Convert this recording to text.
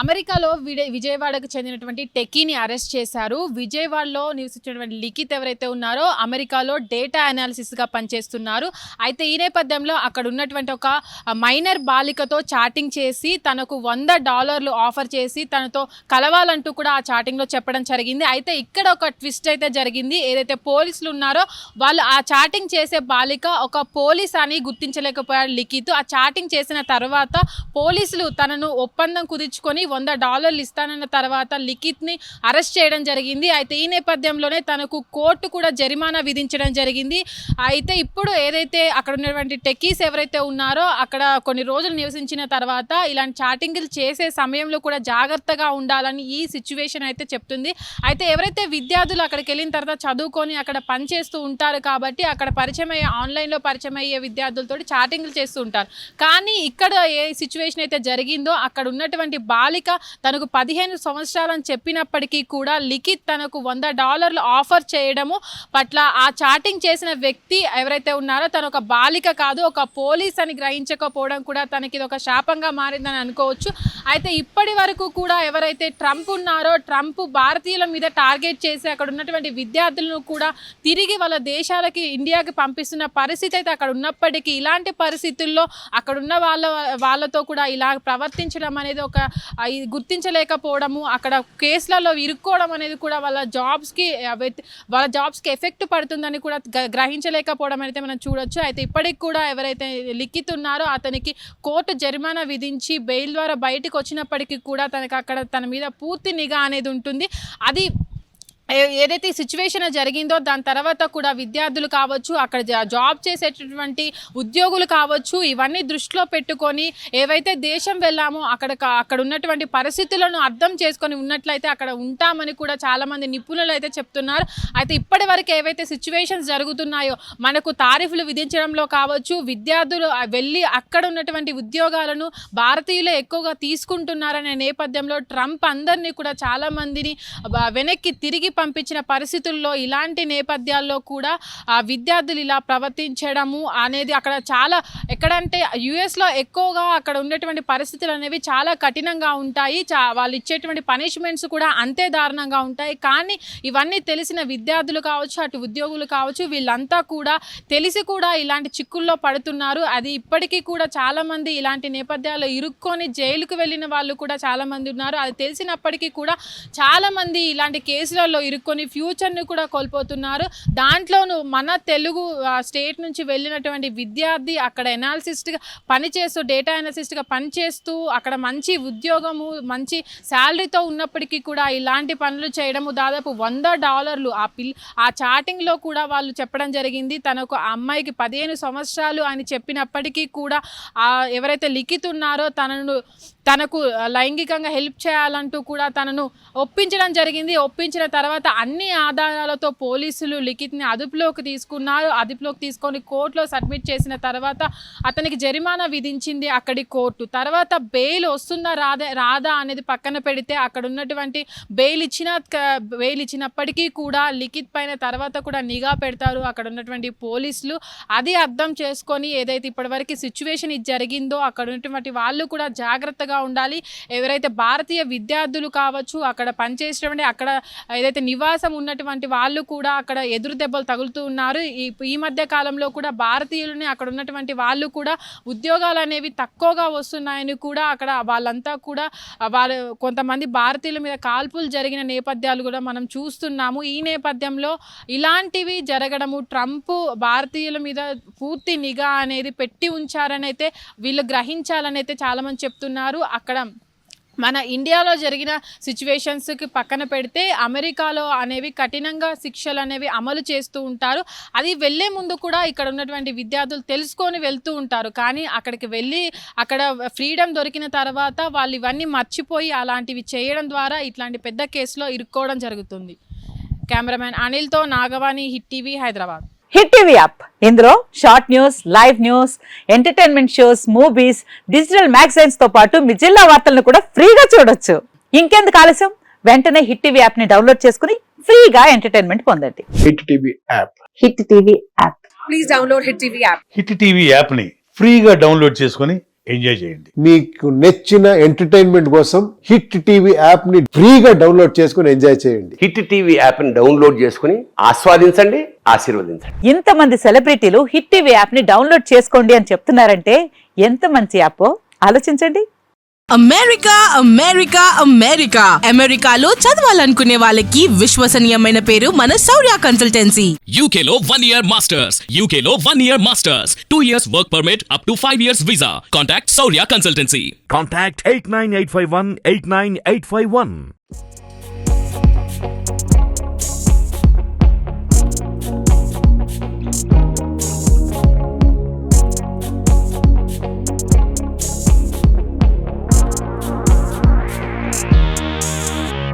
అమెరికాలో విజయవాడకు చెందినటువంటి టెకీని అరెస్ట్ చేశారు. విజయవాడలో నివసించినటువంటి లిఖిత్ ఎవరైతే ఉన్నారో అమెరికాలో డేటా అనాలిసిస్గా పనిచేస్తున్నారు. అయితే ఈ నేపథ్యంలో అక్కడ ఉన్నటువంటి ఒక మైనర్ బాలికతో చాటింగ్ చేసి తనకు $100 ఆఫర్ చేసి తనతో కలవాలంటూ కూడా ఆ చాటింగ్లో చెప్పడం జరిగింది. అయితే ఇక్కడ ఒక ట్విస్ట్ అయితే జరిగింది. ఏదైతే పోలీసులు ఉన్నారో వాళ్ళు ఆ చాటింగ్ చేసే బాలిక ఒక పోలీస్ అని గుర్తించలేకపోయాడు లిఖిత్. ఆ చాటింగ్ చేసిన తర్వాత పోలీసులు తనను ఒప్పందం కుదుర్చుకొని $100 ఇస్తానన్న తర్వాత లిఖిత్ని అరెస్ట్ చేయడం జరిగింది. అయితే ఈ నేపథ్యంలోనే తనకు కోర్టు కూడా జరిమానా విధించడం జరిగింది. అయితే ఇప్పుడు ఏదైతే అక్కడ ఉన్నటువంటి టెకీస్ ఎవరైతే ఉన్నారో అక్కడ కొన్ని రోజులు నివసించిన తర్వాత ఇలాంటి చాటింగ్లు చేసే సమయంలో కూడా జాగ్రత్తగా ఉండాలని ఈ సిచ్యువేషన్ అయితే చెప్తుంది. అయితే ఎవరైతే విద్యార్థులు అక్కడికి వెళ్ళిన తర్వాత చదువుకొని అక్కడ పనిచేస్తూ ఉంటారు కాబట్టి అక్కడ ఆన్లైన్లో పరిచయం అయ్యే విద్యార్థులతో చాటింగ్లు చేస్తూ ఉంటారు. కానీ ఇక్కడ ఏ సిచ్యువేషన్ అయితే జరిగిందో అక్కడ ఉన్నటువంటి బాలిక తనకు 15 సంవత్సరాలని చెప్పినప్పటికీ కూడా లిఖిత్ తనకు $100 ఆఫర్ చేయడము పట్ల ఆ చాటింగ్ చేసిన వ్యక్తి ఎవరైతే ఉన్నారో తను ఒక బాలిక కాదు, ఒక పోలీస్ అని గ్రహించకపోవడం కూడా తనకి ఇది ఒక శాపంగా మారిందని అనుకోవచ్చు. అయితే ఇప్పటి వరకు కూడా ఎవరైతే ట్రంప్ ఉన్నారో ట్రంప్ భారతీయుల మీద టార్గెట్ చేసి అక్కడ ఉన్నటువంటి విద్యార్థులను కూడా తిరిగి వాళ్ళ దేశాలకి ఇండియాకి పంపిస్తున్న పరిస్థితి అయితే అక్కడ ఉన్నప్పటికీ ఇలాంటి పరిస్థితుల్లో అక్కడ ఉన్న వాళ్ళతో కూడా ఇలా ప్రవర్తించడం అనేది ఒక గుర్తించలేకపోవడము, అక్కడ కేసులలో ఇరుక్కోవడం అనేది కూడా వాళ్ళ జాబ్స్కి ఎఫెక్ట్ పడుతుందని కూడా గ్రహించలేకపోవడం అయితే మనం చూడొచ్చు. అయితే ఇప్పటికి కూడా ఎవరైతే లిఖిత్ ఉన్నారో అతనికి కోర్టు జరిమానా విధించి బెయిల్ ద్వారా బయటకు వచ్చినప్పటికీ కూడా తనకు అక్కడ తన మీద పూర్తి నిఘా అనేది ఉంటుంది. అది ఏదైతే సిచ్యువేషన్ జరిగిందో దాని తర్వాత కూడా విద్యార్థులు కావచ్చు, అక్కడ జాబ్ చేసేటటువంటి ఉద్యోగులు కావచ్చు, ఇవన్నీ దృష్టిలో పెట్టుకొని ఏవైతే దేశం వెళ్ళామో అక్కడ ఉన్నటువంటి పరిస్థితులను అర్థం చేసుకొని ఉన్నట్లయితే అక్కడ ఉంటామని కూడా చాలామంది నిపుణులు అయితే చెప్తున్నారు. అయితే ఇప్పటి వరకు ఏవైతే సిచ్యువేషన్స్ జరుగుతున్నాయో మనకు తారీఫులు విధించడంలో కావచ్చు, విద్యార్థులు వెళ్ళి అక్కడ ఉన్నటువంటి ఉద్యోగాలను భారతీయులు ఎక్కువగా తీసుకుంటున్నారనే నేపథ్యంలో ట్రంప్ అందరినీ కూడా చాలామందిని వెనక్కి తిరిగి పంపించిన పరిస్థితుల్లో ఇలాంటి నేపథ్యాల్లో కూడా విద్యార్థులు ఇలా ప్రవర్తించడము అనేది అక్కడ చాలా ఎక్కడంటే యుఎస్లో ఎక్కువగా అక్కడ ఉండేటువంటి పరిస్థితులు అనేవి చాలా కఠినంగా ఉంటాయి. వాళ్ళు ఇచ్చేటువంటి పనిష్మెంట్స్ కూడా అంతే దారుణంగా ఉంటాయి. కానీ ఇవన్నీ తెలిసిన విద్యార్థులు కావచ్చు, అటు ఉద్యోగులు కావచ్చు, వీళ్ళంతా కూడా తెలిసి కూడా ఇలాంటి చిక్కుల్లో పడుతున్నారు. అది ఇప్పటికీ కూడా చాలామంది ఇలాంటి నేపథ్యాల్లో ఇరుక్కొని జైలుకు వెళ్ళిన వాళ్ళు కూడా చాలామంది ఉన్నారు. అది తెలిసినప్పటికీ కూడా చాలామంది ఇలాంటి కేసులలో ఇరుక్కొని ఫ్యూచర్ని కూడా కోల్పోతున్నారు. దాంట్లోనూ మన తెలుగు స్టేట్ నుంచి వెళ్ళినటువంటి విద్యార్థి అక్కడ ఎనాలిసిస్ట్గా పనిచేస్తూ డేటా అనాలిసిస్ట్గా పనిచేస్తూ అక్కడ మంచి ఉద్యోగము మంచి శాలరీతో ఉన్నప్పటికీ కూడా ఇలాంటి పనులు చేయడము దాదాపు $100 ఆ చాటింగ్లో కూడా వాళ్ళు చెప్పడం జరిగింది. తనకు ఆ అమ్మాయికి 15 సంవత్సరాలు అని చెప్పినప్పటికీ కూడా ఎవరైతే లిఖిత్ ఉన్నారో తనకు లైంగికంగా హెల్ప్ చేయాలంటూ కూడా తనను ఒప్పించడం జరిగింది. ఒప్పించిన తర్వాత అన్ని ఆధారాలతో పోలీసులు లిఖిత్ని అదుపులోకి తీసుకొని కోర్టులో సబ్మిట్ చేసిన తర్వాత అతనికి జరిమానా విధించింది అక్కడి కోర్టు. తర్వాత బెయిల్ వస్తుందా రాదా అనేది పక్కన పెడితే అక్కడ ఉన్నటువంటి బెయిల్ ఇచ్చినప్పటికీ కూడా లిఖిత్ పైన తర్వాత కూడా నిఘా పెడతారు అక్కడ ఉన్నటువంటి పోలీసులు. అది అర్థం చేసుకొని ఏదైతే ఇప్పటివరకు సిచ్యువేషన్ ఇది జరిగిందో అక్కడ ఉన్నటువంటి వాళ్ళు కూడా జాగ్రత్తగా ఉండాలి. ఎవరైతే భారతీయ విద్యార్థులు కావచ్చు, అక్కడ పనిచేసేటువంటి అక్కడ ఏదైతే నివాసం ఉన్నటువంటి వాళ్ళు కూడా అక్కడ ఎదురు దెబ్బలు తగులుతూ ఉన్నారు. ఈ మధ్య కాలంలో కూడా భారతీయులని అక్కడ ఉన్నటువంటి వాళ్ళు కూడా ఉద్యోగాలు అనేవి తక్కువగా వస్తున్నాయని కూడా అక్కడ వాళ్ళంతా కూడా కొంతమంది భారతీయుల మీద కాల్పులు జరిగిన నేపథ్యాలు కూడా మనం చూస్తున్నాము. ఈ నేపథ్యంలో ఇలాంటివి జరగడము ట్రంప్ భారతీయుల మీద పూర్తి నిఘా అనేది పెట్టి ఉంచారని అయితే వీళ్ళు గ్రహించాలని అయితే చాలామంది చెప్తున్నారు. అక్కడ మన ఇండియాలో జరిగిన సిచ్యువేషన్స్కి పక్కన పెడితే అమెరికాలో అనేవి కఠినంగా శిక్షలు అనేవి అమలు చేస్తూ ఉంటారు. అది వెళ్ళే ముందు కూడా ఇక్కడ ఉన్నటువంటి విద్యార్థులు తెలుసుకొని వెళ్తూ ఉంటారు. కానీ అక్కడికి వెళ్ళి అక్కడ ఫ్రీడమ్ దొరికిన తర్వాత వాళ్ళు ఇవన్నీ మర్చిపోయి అలాంటివి చేయడం ద్వారా ఇట్లాంటి పెద్ద కేసులో ఇరుక్కోవడం జరుగుతుంది. కెమెరామ్యాన్ అనిల్తో Nagavani, hit TV, Hyderabad. Hit TV app ఇందులో short news, live news, entertainment shows, movies, digital magazines తో పాటు మీ జిల్లా వార్తలను కూడా ఫ్రీగా చూడొచ్చు. ఇంకెందుకు ఆలస్యం, వెంటనే హిట్ టీవీ యాప్ ని డౌన్లోడ్ చేసుకుని ఫ్రీగా ఎంటర్టైన్మెంట్ పొందండి. Hit TV app. Hit TV app. Please download hit TV app. Hit TV app ని ఫ్రీగా డౌన్లోడ్ చేసుకొని ఎంజాయ్ చేయండి. మీకు నచ్చిన ఎంటర్టైన్మెంట్ కోసం హిట్ టీవీ యాప్ ని ఫ్రీగా డౌన్లోడ్ చేసుకుని ఎంజాయ్ చేయండి. హిట్ టీవీ యాప్ని డౌన్లోడ్ చేసుకుని ఆస్వాదించండి, ఆశీర్వదించండి. ఇంతమంది సెలబ్రిటీలు హిట్ టీవీ యాప్ ని డౌన్లోడ్ చేసుకోండి అని చెప్తున్నారంటే ఎంత మంచి యాప్ ఆలోచించండి. అమెరికా అమెరికా అమెరికా అమెరికాలో చదవాలనుకునే వాళ్ళకి విశ్వసనీయమైన పేరు మన శౌర్య consultancy. UK Law 1 Year Masters. UK Law 1 Year Masters. 2 years work permit up to 5 years visa. Contact Saurya Consultancy. Contact 89851 89851.